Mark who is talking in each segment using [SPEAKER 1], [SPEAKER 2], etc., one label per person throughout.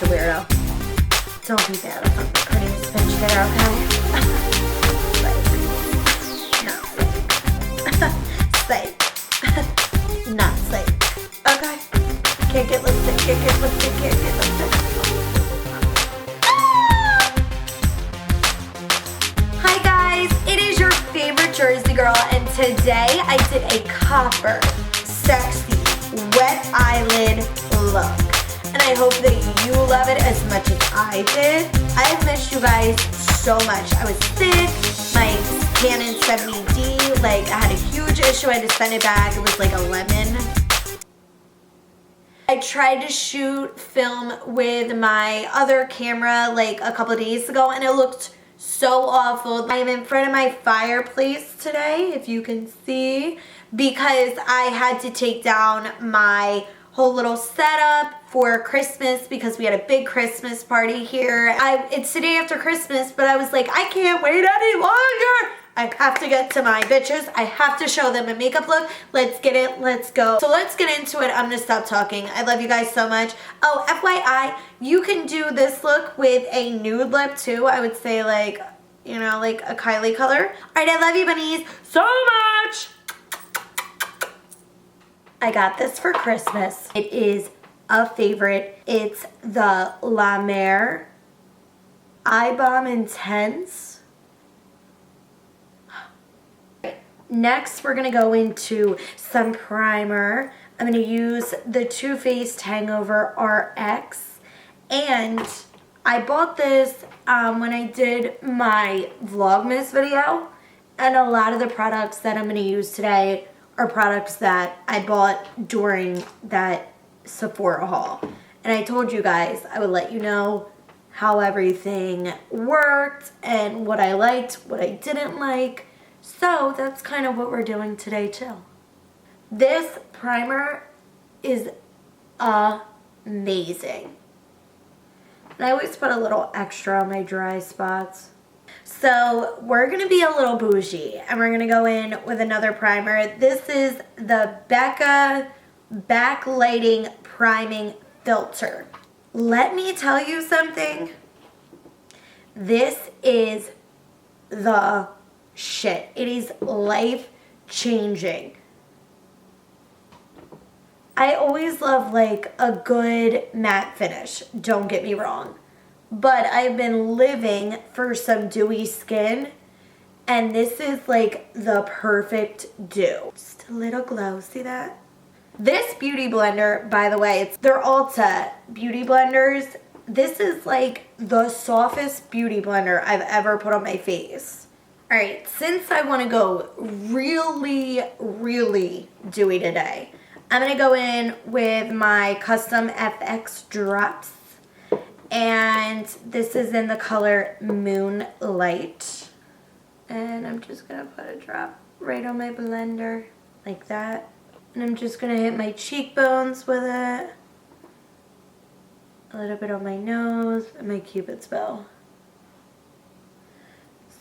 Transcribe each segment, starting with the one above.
[SPEAKER 1] such a weirdo. Don't be bad if I'm putting this bitch there, okay? Safe. Not safe. Okay? Can't get lipstick, can't get lipstick, can't get lipstick. Hi guys, it is your favorite Jersey girl, and today I did a copper, sexy, wet eyelid look. And I hope that you love it as much as I did. I have missed you guys so much. I was sick, my Canon 70D, like I had a huge issue, I had to send it back, it was like a lemon. I tried to shoot film with my other camera like a couple of days ago and it looked so awful. I am in front of my fireplace today, if you can see, because I had to take down my whole little setup for Christmas because we had a big Christmas party here. It's the day after Christmas, but I was like, I can't wait any longer. I have to get to my bitches. I have to show them a makeup look. Let's get it. Let's go. So let's get into it. I'm going to stop talking. I love you guys so much. Oh, FYI, you can do this look with a nude lip too. I would say like, you know, like a Kylie color. All right, I love you bunnies so much. I got this for Christmas. It is a favorite. It's the Mer Eye Balm Intense. Next, we're going to go into some primer. I'm going to use the Too Faced Hangover RX. And I bought this when I did my Vlogmas video. And a lot of the products that I'm going to use today are products that I bought during that Sephora haul. And I told you guys I would let you know how everything worked and what I liked, what I didn't like. So that's kind of what we're doing today too. This primer is amazing. And I always put a little extra on my dry spots. So we're going to be a little bougie and we're going to go in with another primer. This is the BECCA Backlighting Priming Filter. Let me tell you something. This is the shit. It is life-changing. I always love like a good matte finish, don't get me wrong. But I've been living for some dewy skin and this is like the perfect dew. Just a little glow, see that? This beauty blender, by the way, they're Ulta beauty blenders. This is like the softest beauty blender I've ever put on my face. All right, since I want to go really, really dewy today, I'm going to go in with my Custom FX drops. And this is in the color Moonlight. And I'm just going to put a drop right on my blender like that. And I'm just going to hit my cheekbones with it. A little bit on my nose and my Cupid's bow.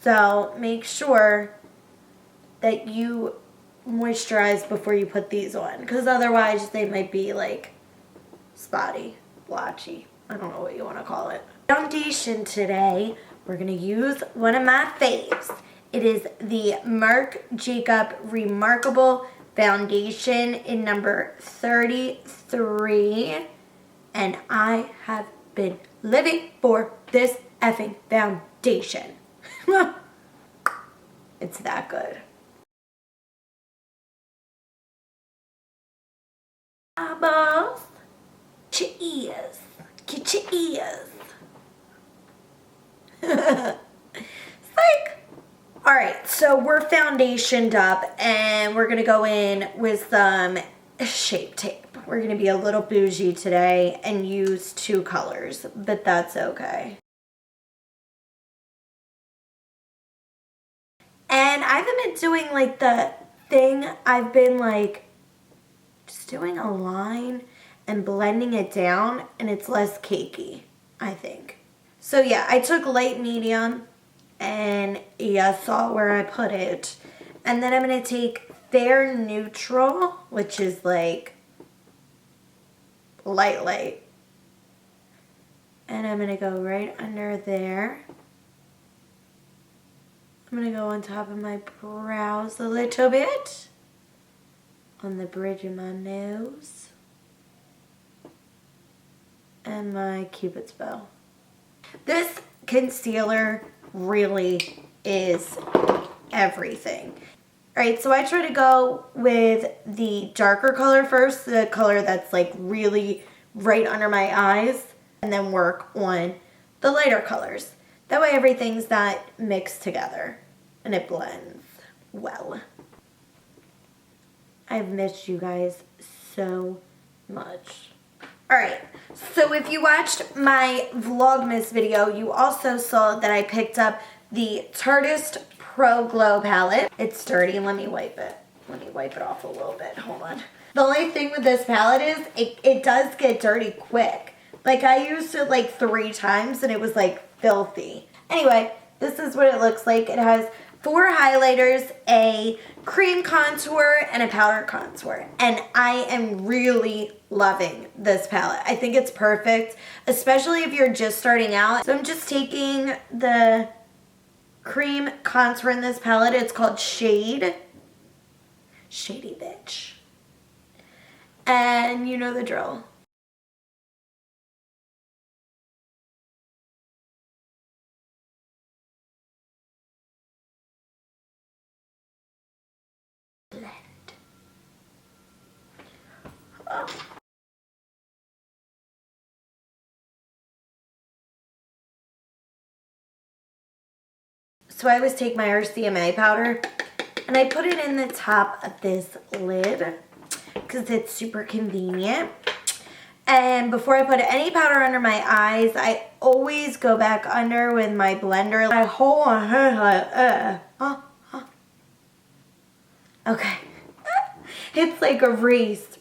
[SPEAKER 1] So make sure that you moisturize before you put these on, because otherwise they might be like spotty, blotchy. I don't know what you want to call it. Foundation today, we're going to use one of my faves. It is the Marc Jacob Remarcable Foundation in number 33. And I have been living for this effing foundation. It's that good. Eyeballs. Get your ears. Get your ears. It's like, alright, so we're foundationed up and we're going to go in with some Shape Tape. We're going to be a little bougie today and use 2 colors, but that's okay. And I haven't been doing like the thing, I've been like just doing a line and blending it down and it's less cakey, I think. So yeah, I took light medium and you saw where I put it. And then I'm going to take Fair Neutral, which is like light. I'm going to go right under there. I'm going to go on top of my brows a little bit. On the bridge of my nose. And my Cupid's bow. This concealer really is everything. Alright, so I try to go with the darker color first, the color that's like really right under my eyes, and then work on the lighter colors. That way everything's not mixed together and it blends well. I've missed you guys so much. Alright, so if you watched my Vlogmas video, you also saw that I picked up the Tarte Pro Glow palette. It's dirty. Let me wipe it. Let me wipe it off a little bit. Hold on. The only thing with this palette is it does get dirty quick. Like I used it like 3 times and it was like filthy. Anyway, this is what it looks like. It has 4 highlighters, a cream contour, and a powder contour. And I am really loving this palette. I think it's perfect, especially if you're just starting out. So I'm just taking the cream contour in this palette. It's called Shade. Shady bitch. And you know the drill. Blend. Oh. So I always take my RCMA powder and I put it in the top of this lid because it's super convenient. And before I put any powder under my eyes, I always go back under with my blender. I hold on. Okay. It's like a race.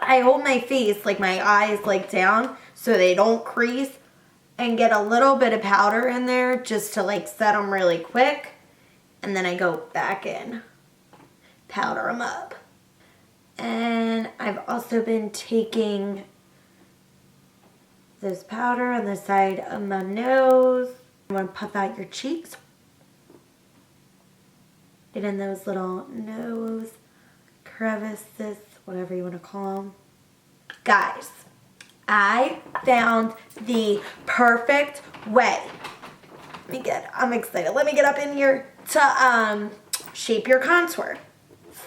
[SPEAKER 1] I hold my face, like my eyes like down so they don't crease, and get a little bit of powder in there just to like set them really quick. And then I go back in, powder them up. And I've also been taking this powder on the side of my nose. I'm going to puff out your cheeks. Get in those little nose crevices, whatever you want to call them. Guys, I found the perfect way. I'm excited. Let me get up in here to shape your contour.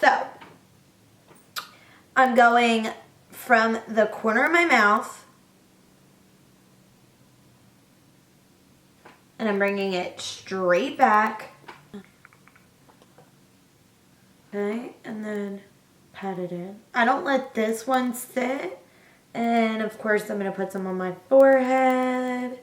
[SPEAKER 1] So, I'm going from the corner of my mouth and I'm bringing it straight back. Okay, and then pat it in. I don't let this one sit. And of course, I'm going to put some on my forehead.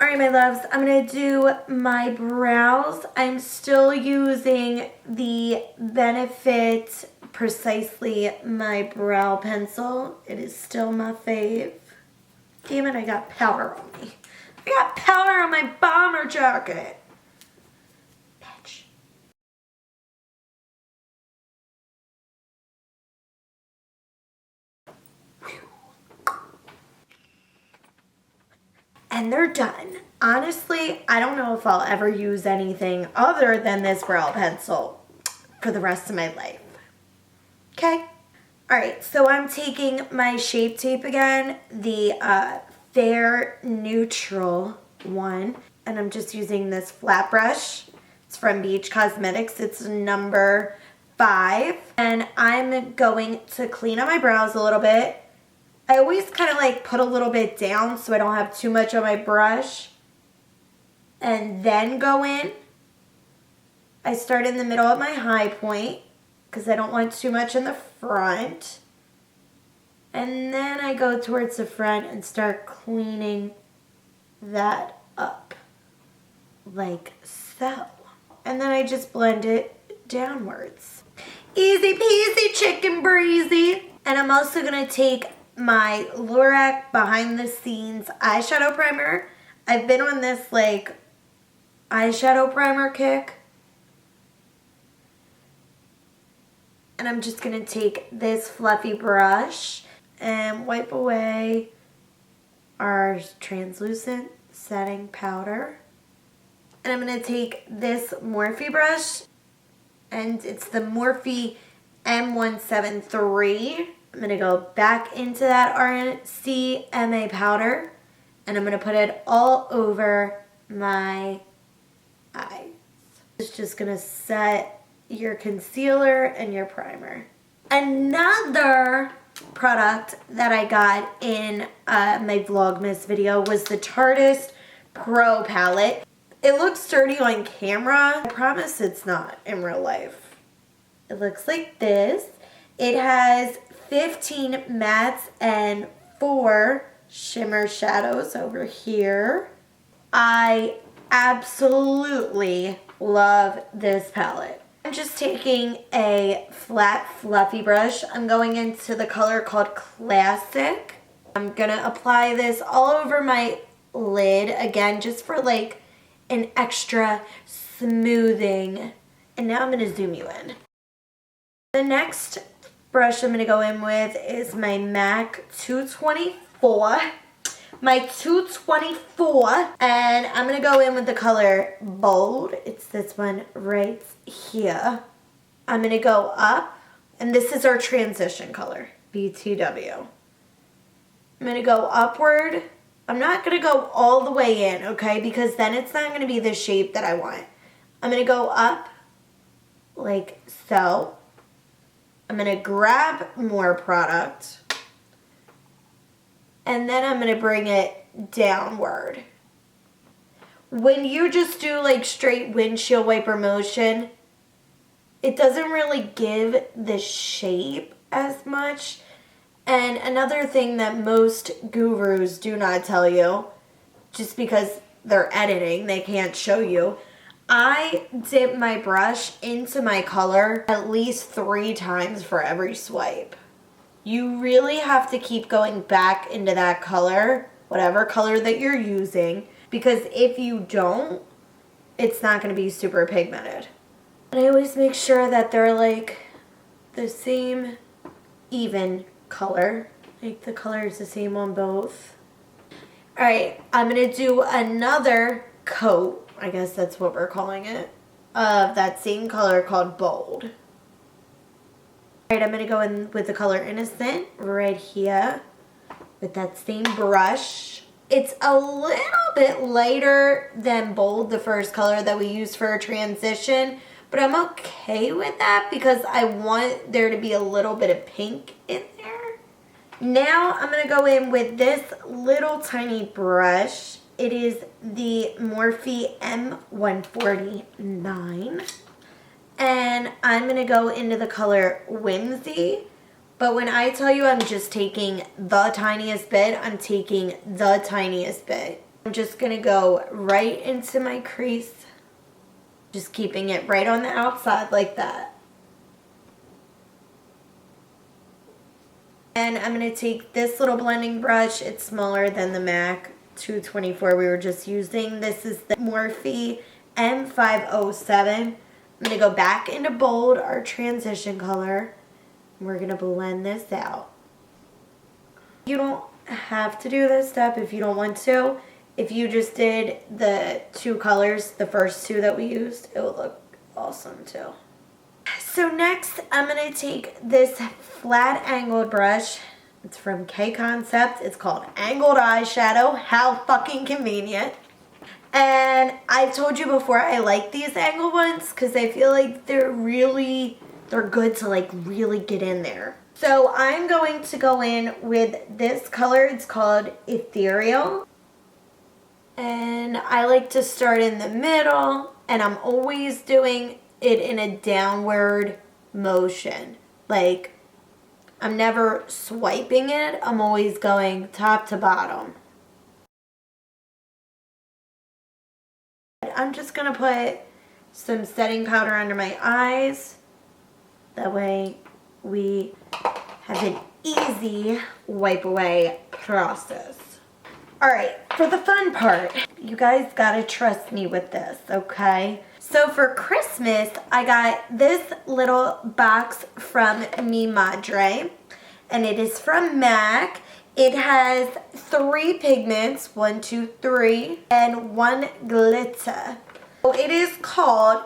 [SPEAKER 1] Alright, my loves, I'm going to do my brows. I'm still using the Benefit Precisely My Brow Pencil. It is still my fave. Damn it, I got powder on me. I got powder on my bomber jacket. Bitch. And they're done. Honestly, I don't know if I'll ever use anything other than this brow pencil for the rest of my life. Okay? Alright, so I'm taking my Shape Tape again, the Fair Neutral one, and I'm just using this flat brush. It's from Beach Cosmetics. It's number 5. And I'm going to clean up my brows a little bit. I always kind of like put a little bit down so I don't have too much on my brush. And then go in. I start in the middle of my high point because I don't want too much in the front. And then I go towards the front and start cleaning that up. Like so. And then I just blend it downwards. Easy peasy chicken breezy. And I'm also going to take my Lorac Behind the Scenes eyeshadow primer. I've been on this like eyeshadow primer kick. And I'm just going to take this fluffy brush and wipe away our translucent setting powder. And I'm going to take this Morphe brush, and it's the Morphe M173. I'm going to go back into that RCMA powder, and I'm going to put it all over my eyes. It's just going to set your concealer and your primer. Another product that I got in my Vlogmas video was the Tarte Pro palette. It looks dirty on camera. I promise it's not in real life. It looks like this. It has 15 mattes and 4 shimmer shadows over here. I absolutely love this palette. I'm just taking a flat fluffy brush. I'm going into the color called Classic. I'm gonna apply this all over my lid again, just for like an extra smoothing. And now I'm gonna zoom you in. The next brush I'm gonna go in with is my MAC 224. My 224, and I'm gonna go in with the color Bold. It's this one right here. I'm gonna go up, and this is our transition color, BTW. I'm gonna go upward. I'm not gonna go all the way in, okay, because then it's not gonna be the shape that I want. I'm gonna go up like so. I'm gonna grab more product, and then I'm going to bring it downward. When you just do like straight windshield wiper motion, it doesn't really give the shape as much. And another thing that most gurus do not tell you, just because they're editing, they can't show you, I dip my brush into my color at least 3 times for every swipe. You really have to keep going back into that color, whatever color that you're using, because if you don't, it's not going to be super pigmented. And I always make sure that they're like the same even color, like the color is the same on both. Alright, I'm going to do another coat, I guess that's what we're calling it, of that same color called Bold. Alright, I'm going to go in with the color Innocent right here with that same brush. It's a little bit lighter than Bold, the first color that we used for a transition, but I'm okay with that because I want there to be a little bit of pink in there. Now I'm going to go in with this little tiny brush. It is the Morphe M149. And I'm going to go into the color Whimsy. But when I tell you I'm just taking the tiniest bit, I'm taking the tiniest bit. I'm just going to go right into my crease. Just keeping it right on the outside like that. And I'm going to take this little blending brush. It's smaller than the MAC 224 we were just using. This is the Morphe M507. I'm going to go back into Bold, our transition color. We're going to blend this out. You don't have to do this step if you don't want to. If you just did the 2 colors, the first 2 that we used, it would look awesome too. So next, I'm going to take this flat angled brush. It's from K Concept. It's called Angled Eyeshadow. How fucking convenient. And I've told you before, I like these angled ones because I feel like they're good to like really get in there. So I'm going to go in with this color. It's called Ethereal. And I like to start in the middle, and I'm always doing it in a downward motion. Like, I'm never swiping it. I'm always going top to bottom. I'm just going to put some setting powder under my eyes. That way we have an easy wipe away process. Alright, for the fun part, you guys gotta trust me with this, okay? So for Christmas, I got this little box from Mi Madre, and it is from MAC. It has 3 pigments, 1, 2, 3, and 1 glitter. So it is called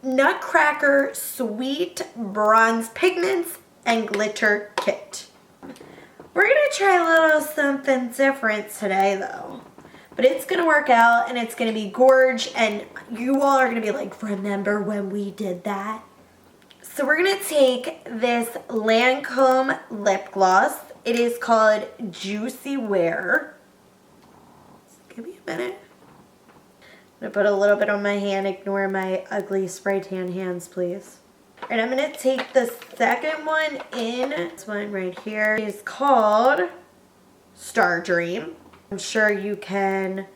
[SPEAKER 1] Nutcracker Sweet Bronze Pigments and Glitter Kit. We're gonna try a little something different today though. But it's gonna work out and it's gonna be gorge and you all are gonna be like, remember when we did that? So we're gonna take this Lancome lip gloss. It is called Juicy Wear. Give me a minute. I'm gonna put a little bit on my hand. Ignore my ugly spray tan hands, please. And I'm gonna take the second one in. This one right here is called Star Dream. I'm sure you can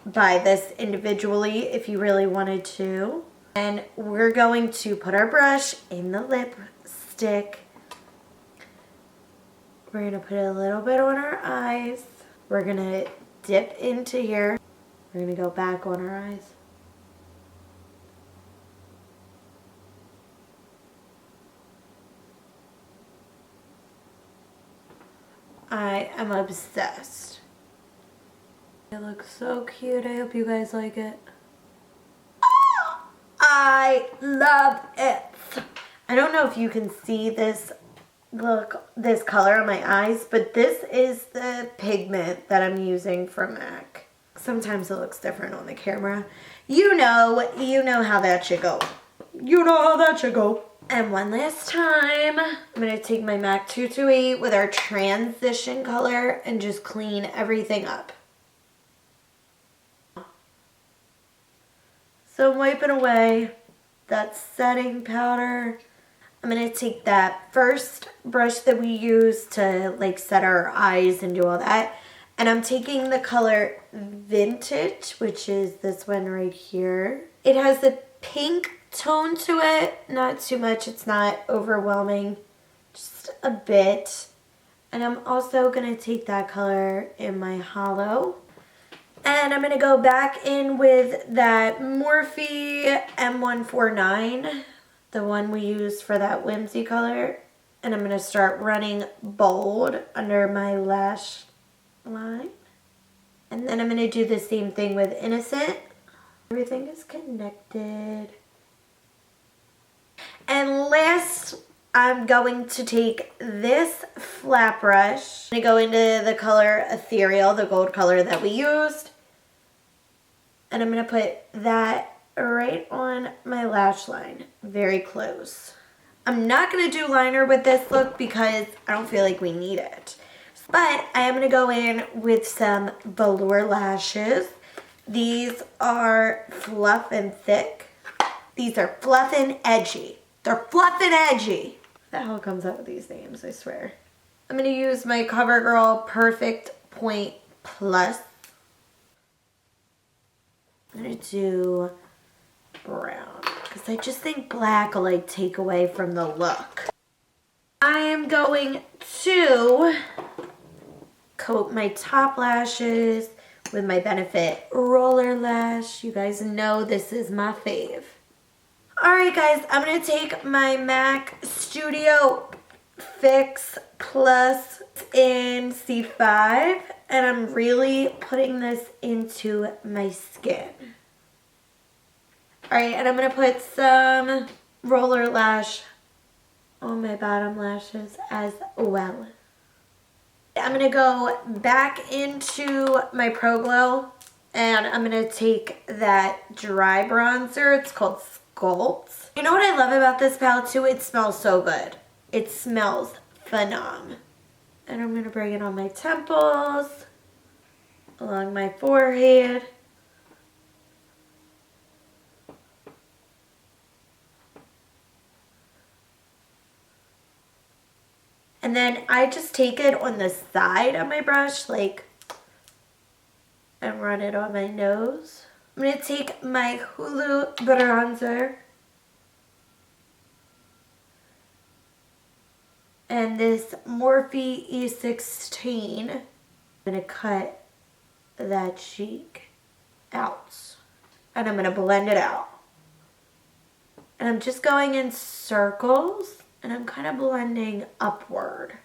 [SPEAKER 1] buy this individually if you really wanted to. And we're going to put our brush in the lipstick. We're gonna put a little bit on our eyes. We're gonna dip into here. We're gonna go back on our eyes. I am obsessed. It looks so cute. I hope you guys like it. I love it. I don't know if you can see this this color on my eyes, but this is the pigment that I'm using from MAC. Sometimes it looks different on the camera. You know how that should go. You know how that should go. And one last time, I'm going to take my MAC 228 with our transition color and just clean everything up. So I'm wiping away that setting powder. I'm going to take that first brush that we use to like set our eyes and do all that. And I'm taking the color Vintage, which is this one right here. It has a pink tone to it, not too much, it's not overwhelming, just a bit. And I'm also gonna take that color in my hollow. And I'm gonna go back in with that Morphe M149, the one we used for that whimsy color. And I'm gonna start running bold under my lash line. And then I'm gonna do the same thing with Innocent. Everything is connected. And last, I'm going to take this flat brush. I'm going to go into the color Ethereal, the gold color that we used. And I'm going to put that right on my lash line, very close. I'm not going to do liner with this look because I don't feel like we need it. But I am going to go in with some velour lashes. These are fluff and thick. These are fluff and edgy. They're fluff and edgy. What the hell comes up with these names, I swear. I'm going to use my CoverGirl Perfect Point Plus. I'm going to do brown because I just think black will like take away from the look. I am going to coat my top lashes with my Benefit Roller Lash. You guys know this is my fave. Alright guys, I'm going to take my MAC Studio Fix Plus in C5 and I'm really putting this into my skin. Alright, and I'm going to put some roller lash on my bottom lashes as well. I'm going to go back into my Pro Glow and I'm going to take that dry bronzer. It's called Sculpt. You know what I love about this palette too? It smells so good. It smells phenomenal. And I'm going to bring it on my temples, along my forehead. And then I just take it on the side of my brush, like, and run it on my nose. I'm going to take my Hulu bronzer and this Morphe E16. I'm going to cut that cheek out. And I'm going to blend it out. And I'm just going in circles. And I'm kind of blending upward.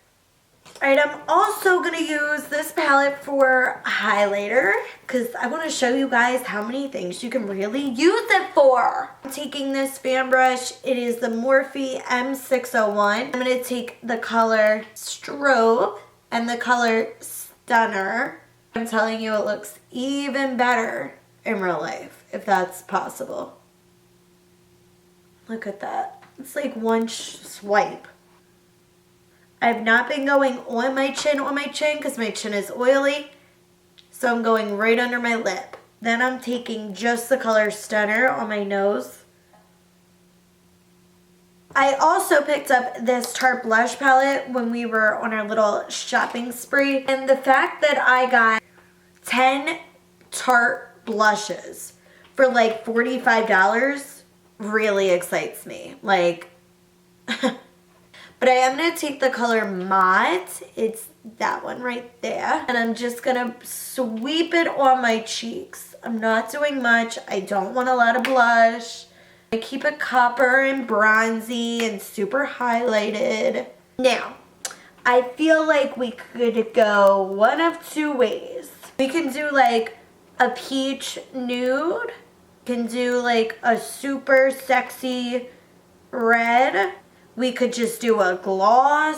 [SPEAKER 1] Alright, I'm also going to use this palette for highlighter because I want to show you guys how many things you can really use it for. I'm taking this fan brush. It is the Morphe M601. I'm going to take the color Strobe and the color Stunner. I'm telling you, it looks even better in real life, if that's possible. Look at that. It's like one swipe. I've not been going on my chin because my chin is oily. So I'm going right under my lip. Then I'm taking just the color Stunner on my nose. I also picked up this Tarte blush palette when we were on our little shopping spree. And the fact that I got 10 Tarte blushes for like $45 really excites me. Like... But I am going to take the color Mauve. It's that one right there. And I'm just going to sweep it on my cheeks. I'm not doing much. I don't want a lot of blush. I keep it copper and bronzy and super highlighted. Now, I feel like we could go one of two ways. We can do like a peach nude. We can do like a super sexy red. We could just do a gloss.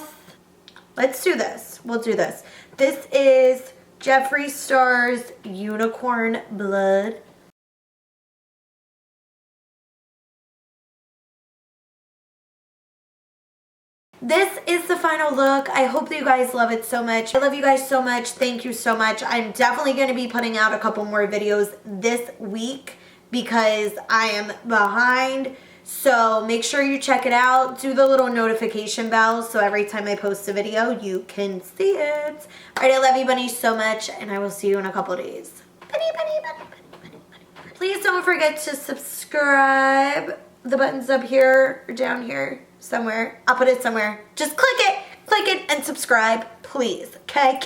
[SPEAKER 1] Let's do this. We'll do this. This is Jeffree Star's Unicorn Blood. This is the final look. I hope that you guys love it so much. I love you guys so much. Thank you so much. I'm definitely going to be putting out a couple more videos this week because I am behind. So make sure you check it out. Do the little notification bell so every time I post a video, you can see it. All right, I love you bunnies so much, and I will see you in a couple of days. Bunny, bunny, bunny, bunny, bunny, bunny. Please don't forget to subscribe. The button's up here or down here somewhere. I'll put it somewhere. Just click it and subscribe, please. Okay.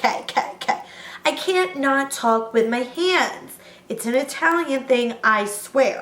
[SPEAKER 1] I can't not talk with my hands. It's an Italian thing, I swear.